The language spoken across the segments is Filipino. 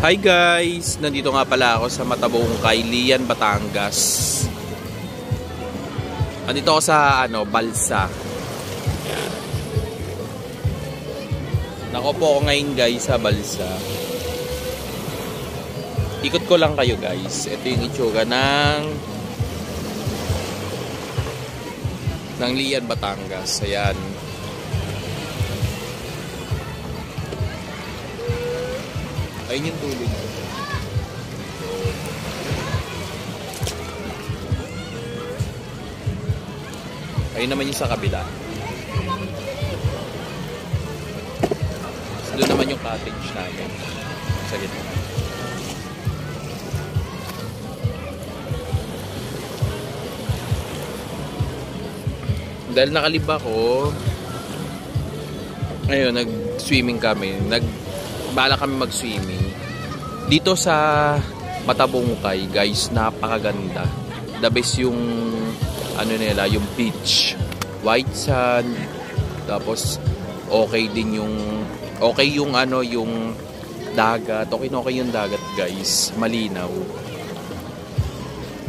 Hi guys! Nandito nga pala ako sa Matabungkay, Lian, Batangas. Nandito ako sa Balsa. Yan. Nakopo ako ngayon guys sa Balsa. Ikot ko lang kayo guys. Ito yung itsura ng Lian, Batangas. Ayan. Ayun yung tulog. Ayun naman yung sa kabila. Doon naman yung cottage namin. Sa gitna. Dahil nakalib ako, ayun, nag-swimming kami. Bala kami mag-swimming. Dito sa Matabungkay, guys, napakaganda. The best yung nila, yung beach. White sand. Tapos okay din yung yung dagat. Okay yung dagat, guys. Malinaw.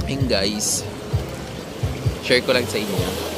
Ayun, guys. Share ko lang sa inyo.